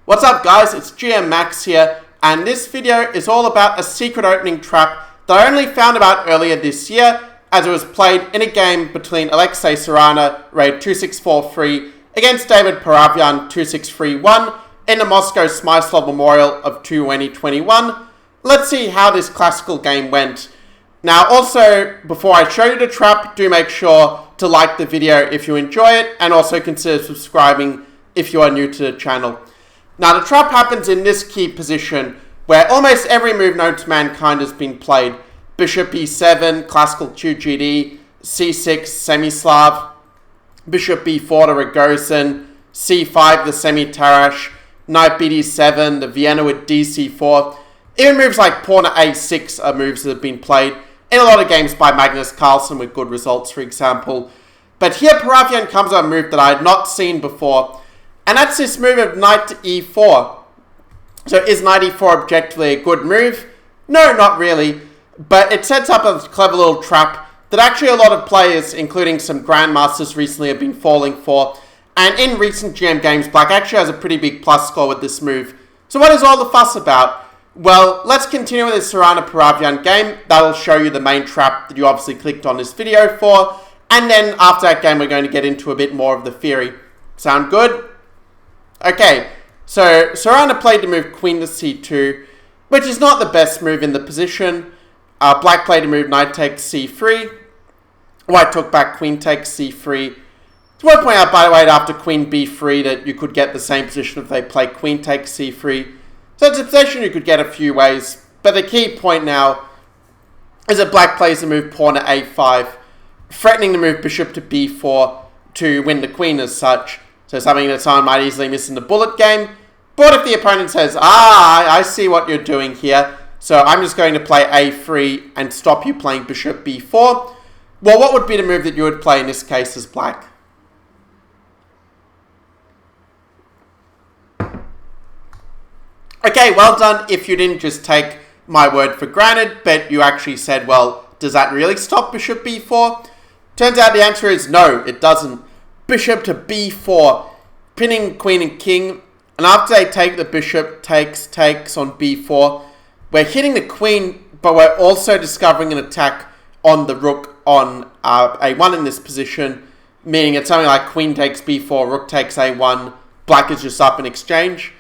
What's up guys, it's GM Max here, and this video is all about a secret opening trap that I only found about earlier this year as it was played in a game between Alexei Sarana, rated 2643, against David Paravyan, 2631, in the Moscow Smyslov Memorial of 2021. Let's see how this classical game went. Now also, before I show you the trap, do make sure to like the video if you enjoy it, and also consider subscribing if you are new to the channel. Now the trap happens in this key position, where almost every move known to mankind has been played. Bishop e7, classical 2GD, c6, semi-Slav, bishop b4 to Rogozin, c5, the semi-Tarrasch, knight bd7, the Vienna with dc4. Even moves like pawn to a6 are moves that have been played in a lot of games by Magnus Carlsen with good results, for example. But here Paravyan comes on a move that I had not seen before, and that's this move of knight to e4. So is knight e4 objectively a good move? No, not really. But it sets up a clever little trap that actually a lot of players, including some Grandmasters recently, have been falling for. And in recent GM games, Black actually has a pretty big plus score with this move. So what is all the fuss about? Well, let's continue with this Sarana Paravyan game. That'll show you the main trap that you obviously clicked on this video for. And then after that game, we're going to get into a bit more of the theory. Sound good? Okay, so Sarana played the move queen to c2, which is not the best move in the position. Black played the move knight takes c3. White took back queen takes c3. It's worth pointing out, by the way, that after queen b3 that you could get the same position if they play queen takes c3. So it's a position you could get a few ways. But the key point now is that Black plays the move pawn to a5, threatening the move bishop to b4 to win the queen as such. So something that someone might easily miss in the bullet game. But if the opponent says, I see what you're doing here, so I'm just going to play a3 and stop you playing bishop b4. Well, what would be the move that you would play in this case as Black? Okay, well done if you didn't just take my word for granted, but you actually said, well, does that really stop bishop b4? Turns out the answer is no, it doesn't. Bishop to b4, pinning queen and king, and after they take, the bishop takes on b4. We're hitting the queen, but we're also discovering an attack on the rook on a1 in this position, meaning it's something like queen takes b4, rook takes a1, Black is just up in exchange.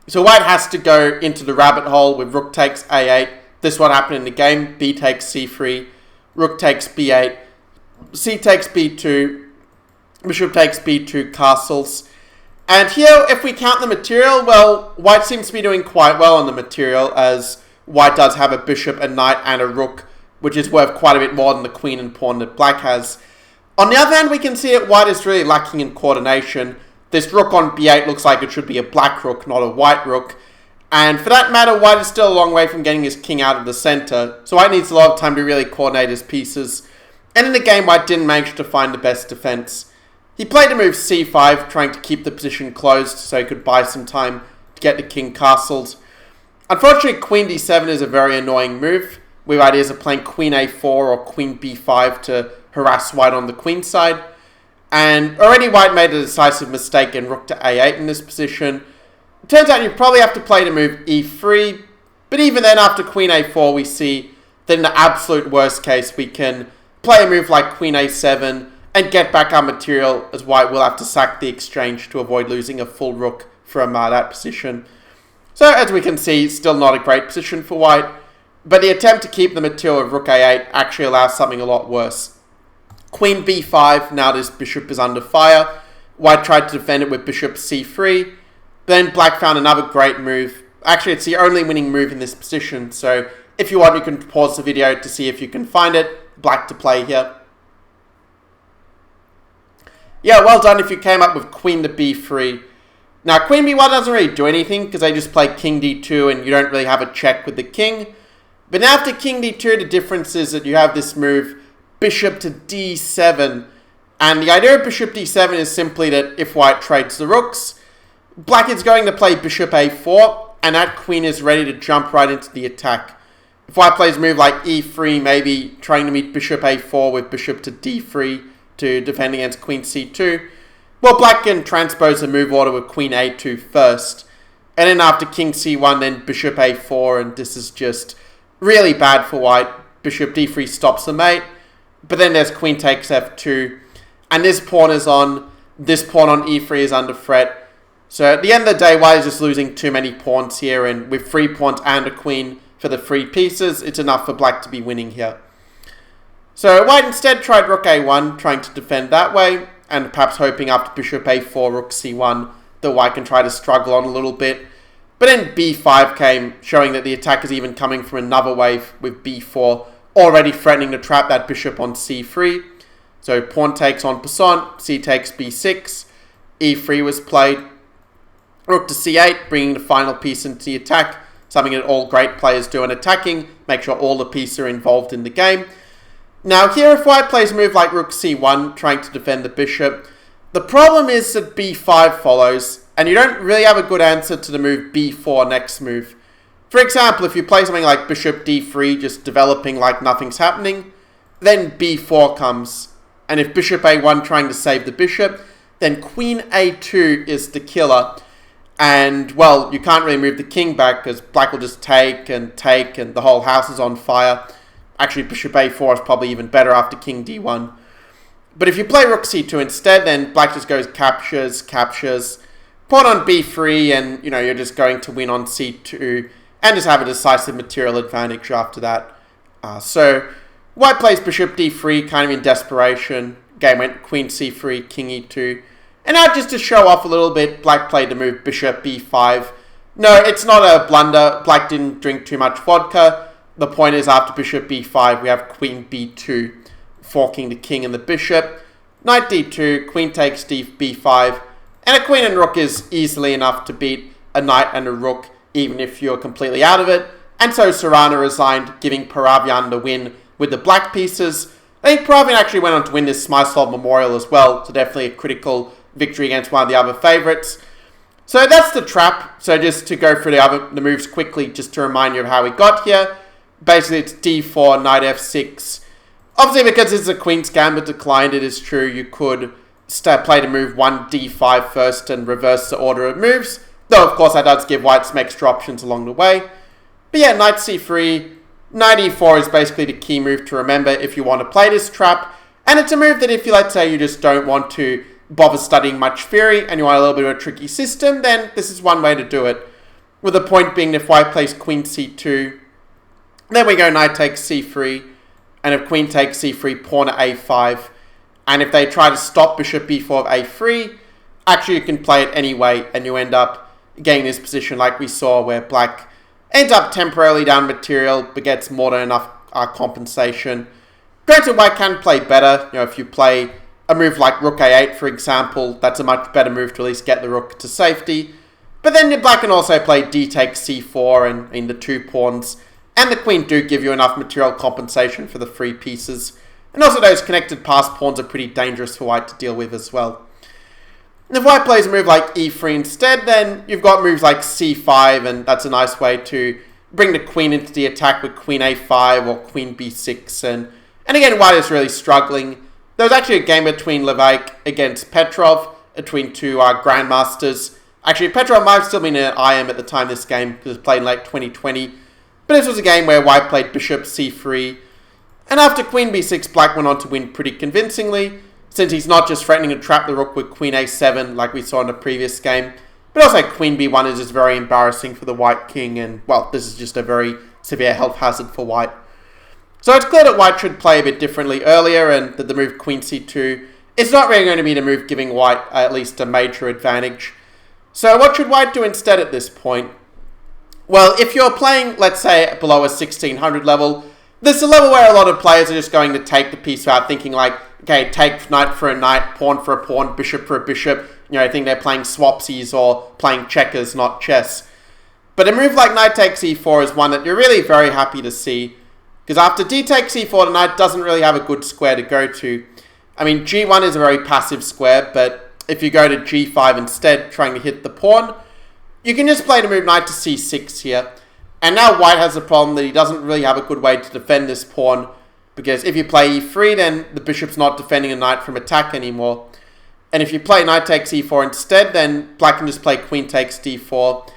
So White has to go into the rabbit hole with rook takes a8. This is what happened in the game. B takes c3, rook takes b8, c takes b2, bishop takes b2, castles. And here, if we count the material, well, White seems to be doing quite well on the material, as White does have a bishop, a knight, and a rook, which is worth quite a bit more than the queen and pawn that Black has. On the other hand, we can see that White is really lacking in coordination. This rook on b8 looks like it should be a Black rook, not a White rook. And for that matter, White is still a long way from getting his king out of the center, so White needs a lot of time to really coordinate his pieces. And in the game, White didn't manage to find the best defense. He played the move c5, trying to keep the position closed so he could buy some time to get the king castled. Unfortunately, queen d7 is a very annoying move, with ideas of playing queen a4 or queen b5 to harass White on the queen side. And already White made a decisive mistake in rook to a8 in this position. It turns out you probably have to play the move e3, but even then after queen a4 we see that in the absolute worst case we can play a move like queen a7 and get back our material, as White will have to sack the exchange to avoid losing a full rook from that position. So as we can see, still not a great position for White, but the attempt to keep the material of rook a8 actually allows something a lot worse. Queen b5, now this bishop is under fire. White tried to defend it with bishop c3, then Black found another great move. Actually, it's the only winning move in this position, so if you want, you can pause the video to see if you can find it. Black to play here. Yeah, well done if you came up with queen to b3. Now, queen b1 doesn't really do anything because they just play king d2 and you don't really have a check with the king. But now after king d2, the difference is that you have this move, bishop to d7. And the idea of bishop d7 is simply that if White trades the rooks, Black is going to play bishop a4, and that queen is ready to jump right into the attack. If White plays a move like e3, maybe trying to meet bishop a4 with bishop to d3, to defend against queen c2, well, Black can transpose the move order with queen a2 first. And then after king c1, then bishop a4, and this is just really bad for white. Bishop d3 stops the mate, but then there's queen takes f2, and this pawn is on. This pawn on e3 is under threat. So at the end of the day, white is just losing too many pawns here, and with 3 pawns and a queen for the 3 pieces, it's enough for black to be winning here. So white instead tried rook a1, trying to defend that way, and perhaps hoping after bishop a4, rook c1, that white can try to struggle on a little bit. But then b5 came, showing that the attack is even coming from another wave with b4, already threatening to trap that bishop on c3. So pawn takes en passant, c takes b6, e3 was played, rook to c8, bringing the final piece into the attack, something that all great players do in attacking, make sure all the pieces are involved in the game. Now here, if white plays a move like rook c1, trying to defend the bishop, the problem is that b5 follows, and you don't really have a good answer to the move b4 next move. For example, if you play something like bishop d3, just developing like nothing's happening, then b4 comes. And if bishop a1 trying to save the bishop, then queen a2 is the killer. And, well, you can't really move the king back because black will just take, and the whole house is on fire. Actually, bishop a4 is probably even better after king d1. But if you play rook c2 instead, then black just goes captures, pawn on b3, and, you're just going to win on c2 and just have a decisive material advantage after that. So white plays bishop d3 kind of in desperation. Game went queen c3, king e2. And now just to show off a little bit, black played the move bishop b5. No, it's not a blunder. Black didn't drink too much vodka. The point is after bishop b5, we have queen b2, forking the king and the bishop. Knight d2, queen takes b5. And a queen and rook is easily enough to beat a knight and a rook, even if you're completely out of it. And so Sarana resigned, giving Paravyan the win with the black pieces. I think Paravyan actually went on to win this Smysl Memorial as well, so definitely a critical victory against one of the other favourites. So that's the trap. So just to go through the moves quickly, just to remind you of how we got here. Basically, it's d4, knight f6. Obviously, because this is a queen's gambit declined, it is true you could play the move 1 d5 first and reverse the order of moves. Though, of course, that does give white some extra options along the way. But yeah, knight c3, knight e4 is basically the key move to remember if you want to play this trap. And it's a move that if you, let's say, you just don't want to bother studying much theory and you want a little bit of a tricky system, then this is one way to do it. With the point being, if white plays queen c2, then we go knight takes c3, and if queen takes c3, pawn at a5. And if they try to stop bishop b4 of a3, actually you can play it anyway, and you end up getting this position like we saw where black ends up temporarily down material, but gets more than enough compensation. Granted, white can play better. If you play a move like rook a8, for example, that's a much better move to at least get the rook to safety. But then black can also play d takes c4 and in the 2 pawns, and the queen do give you enough material compensation for the 3 pieces. And also those connected passed pawns are pretty dangerous for white to deal with as well. And if white plays a move like e3 instead, then you've got moves like c5, and that's a nice way to bring the queen into the attack with queen a5 or queen b6. And again, white is really struggling. There was actually a game between Levesque against Petrov, between 2 Grandmasters. Actually, Petrov might have still been an IM at the time this game, because it was played in late 2020. But this was a game where white played bishop c3. And after queen b6, black went on to win pretty convincingly, since he's not just threatening to trap the rook with queen a7 like we saw in the previous game, but also queen b1 is just very embarrassing for the white king, and, well, this is just a very severe health hazard for white. So it's clear that white should play a bit differently earlier, and that the move queen c2 is not really going to be the move giving white at least a major advantage. So what should white do instead at this point? Well, if you're playing, let's say, below a 1600 level, this is a level where a lot of players are just going to take the piece without thinking like, okay, take knight for a knight, pawn for a pawn, bishop for a bishop. I think they're playing swapsies or playing checkers, not chess. But a move like knight takes e4 is one that you're really very happy to see. Because after d takes e4, the knight doesn't really have a good square to go to. I mean, g1 is a very passive square, but if you go to g5 instead, trying to hit the pawn, you can just play the move knight to c6 here. And now white has a problem that he doesn't really have a good way to defend this pawn, because if you play e3, then the bishop's not defending a knight from attack anymore. And if you play knight takes e4 instead, then black can just play queen takes d4.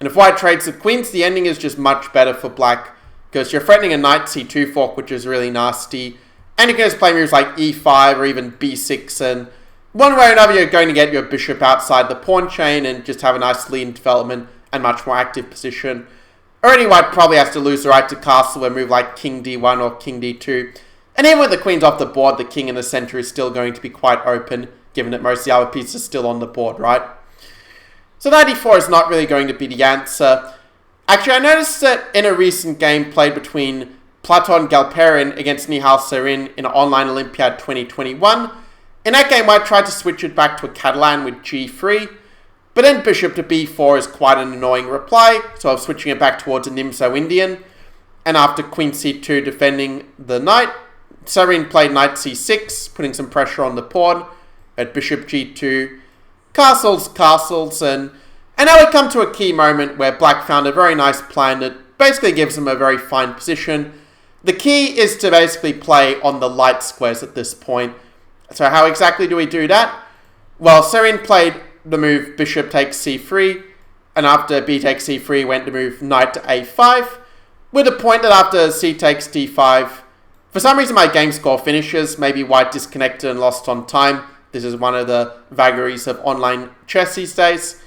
And if white trades the queens, the ending is just much better for black, because you're threatening a knight c2 fork, which is really nasty. And you can just play moves like e5 or even b6, and one way or another you're going to get your bishop outside the pawn chain and just have a nice lead in development and much more active position. Already white probably has to lose the right to castle with a move like king d1 or king d2. And even with the queens off the board, the king in the center is still going to be quite open, given that most of the other pieces are still on the board, right? So knight e4 is not really going to be the answer. Actually, I noticed that in a recent game played between Platon Galperin against Nihal Sarin in Online Olympiad 2021, in that game white tried to switch it back to a Catalan with g3, but then bishop to b4 is quite an annoying reply, so I'm switching it back towards a Nimzo Indian. And after queen c2 defending the knight, Sarin played knight c6, putting some pressure on the pawn, at bishop g2, castles, and now we come to a key moment where black found a very nice plan that basically gives him a very fine position. The key is to basically play on the light squares at this point. So how exactly do we do that? Well, Sarin played the move bishop takes c3, and after b takes c3 went to move knight to a5, with the point that after c takes d5, for some reason my game score finishes. Maybe white disconnected and lost on time. This is one of the vagaries of online chess these days.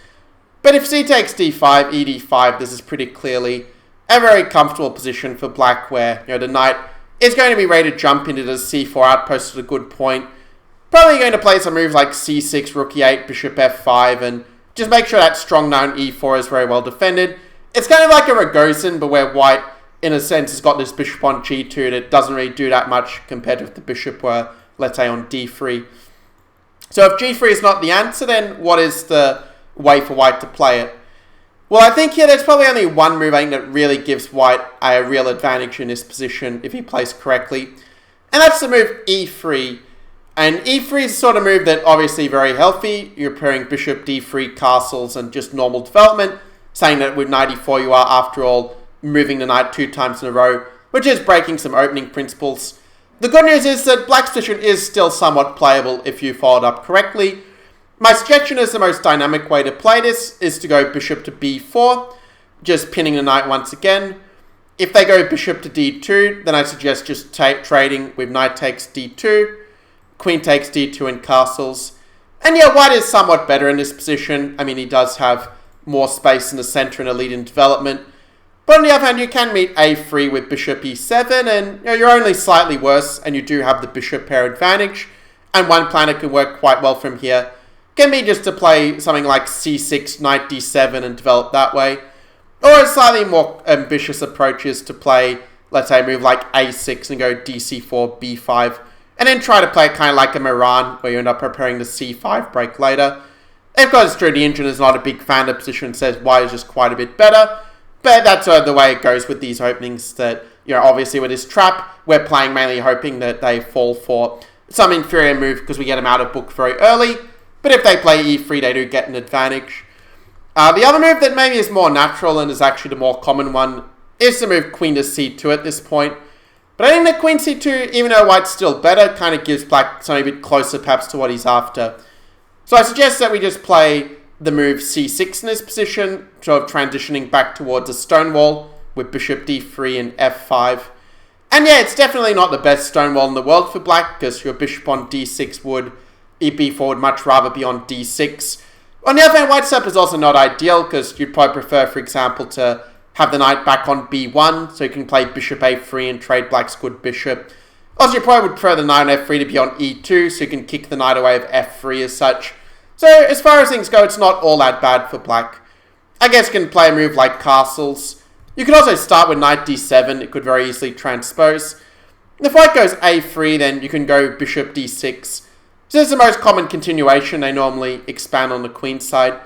But if c takes d5, ed5, this is pretty clearly a very comfortable position for black, where the knight is going to be ready to jump into the c4 outpost at a good point. Probably going to play some moves like c6, rook e8, bishop f5, and just make sure that strong knight on e4 is very well defended. It's kind of like a Rogozin, but where white, in a sense, has got this bishop on g2 that doesn't really do that much compared to if the bishop were, let's say, on d3. So if g3 is not the answer, then what is the way for white to play it? Well, I think here there's probably only one move that really gives white a real advantage in this position if he plays correctly, and that's the move e3. And e3 is the sort of move that obviously very healthy. You're pairing bishop d3, castles, and just normal development, saying that with knight e4 you are, after all, moving the knight 2 times in a row, which is breaking some opening principles. The good news is that black's position is still somewhat playable if you followed up correctly. My suggestion is the most dynamic way to play this is to go bishop to b4, just pinning the knight once again. If they go bishop to d2, then I suggest just trading with knight takes d2, queen takes d2 and castles. And yeah, white is somewhat better in this position. I mean, he does have more space in the center and a lead in development. But on the other hand, you can meet a3 with bishop e7, and you're only slightly worse, and you do have the bishop pair advantage. And one plan that can work quite well from here can be just to play something like c6, knight d7, and develop that way. Or a slightly more ambitious approach is to play, let's say, a move like a6 and go dc4, b5, and then try to play it kind of like a Moran, where you end up preparing the c5 break later. And of course, the engine is not a big fan of the position, says white is just quite a bit better. But that's the way it goes with these openings, that, obviously with this trap, we're playing mainly hoping that they fall for some inferior move because we get them out of book very early. But if they play e3, they do get an advantage. The other move that maybe is more natural and is actually the more common one is the move queen to c2 at this point. But I think that queen c2, even though white's still better, kind of gives black something a bit closer perhaps to what he's after. So I suggest that we just play the move c6 in this position, sort of transitioning back towards a stone wall with bishop d3 and f5. And yeah, it's definitely not the best stone wall in the world for black, because your bishop on d6 would, e4 would much rather be on d6. On the other hand, white's setup is also not ideal, because you'd probably prefer, for example, to have the knight back on b1, so you can play bishop a3 and trade black's good bishop. Also, you probably would prefer the knight on f3 to be on e2, so you can kick the knight away with f3 as such. So, as far as things go, it's not all that bad for black. I guess you can play a move like castles. You could also start with knight d7, it could very easily transpose. If white goes a3, then you can go bishop d6. So this is the most common continuation, they normally expand on the queen side.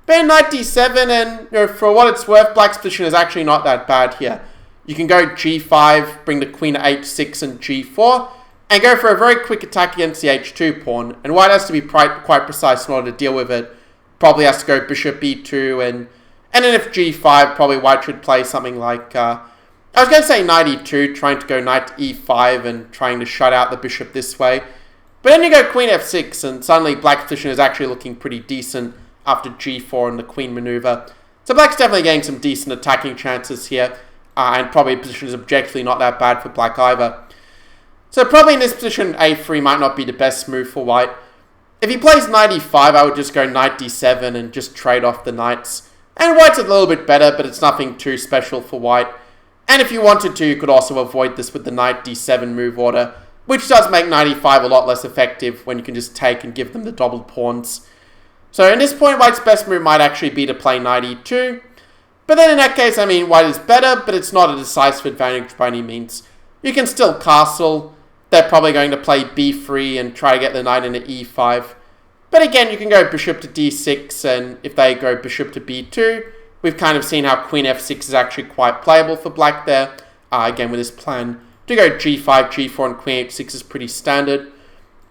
But in knight d7, and for what it's worth, black's position is actually not that bad here. You can go g5, bring the queen to h6 and g4, and go for a very quick attack against the h2 pawn. And white has to be quite precise in order to deal with it. Probably has to go bishop b2, and then if g5, probably white should play something like, I was going to say knight e2, trying to go knight e5 and trying to shut out the bishop this way. But then you go queen f6, and suddenly black's position is actually looking pretty decent after g4 and the queen maneuver. So black's definitely getting some decent attacking chances here, and probably position is objectively not that bad for black either. So probably in this position, a3 might not be the best move for white. If he plays knight e5, I would just go knight d7 and just trade off the knights. And white's a little bit better, but it's nothing too special for white. And if you wanted to, you could also avoid this with the knight d7 move order, which does make knight e5 a lot less effective when you can just take and give them the doubled pawns. So in this point, white's best move might actually be to play knight e2. But then in that case, I mean, white is better, but it's not a decisive advantage by any means. You can still castle. They're probably going to play b3 and try to get the knight into e5. But again, you can go bishop to d6, and if they go bishop to b2, we've kind of seen how queen f6 is actually quite playable for black there. Again, with this plan to go g5, g4, and queen h6 is pretty standard.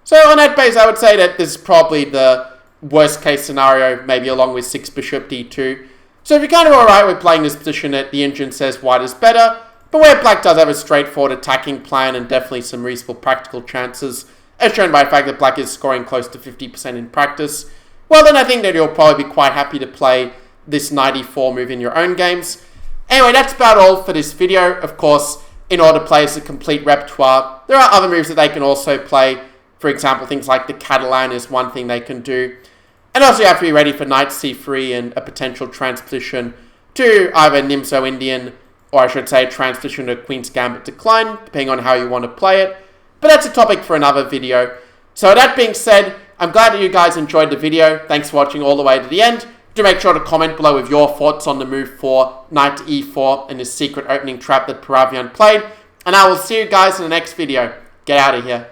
So on that base, I would say that this is probably the worst case scenario, maybe along with 6 bishop d2. So if you're kind of alright with playing this position that the engine says white is better, but where black does have a straightforward attacking plan and definitely some reasonable practical chances, as shown by the fact that black is scoring close to 50% in practice, well then I think that you'll probably be quite happy to play this knight e4 move in your own games. Anyway, that's about all for this video. Of course, in order to play as a complete repertoire, there are other moves that they can also play. For example, things like the Catalan is one thing they can do. And also you have to be ready for knight c3 and a potential transposition to either Nimzo Indian, or I should say transposition to Queen's Gambit Decline, depending on how you want to play it. But that's a topic for another video. So that being said, I'm glad that you guys enjoyed the video. Thanks for watching all the way to the end. Do make sure to comment below with your thoughts on the move for knight to e4 and this secret opening trap that Paravyan played. And I will see you guys in the next video. Get out of here.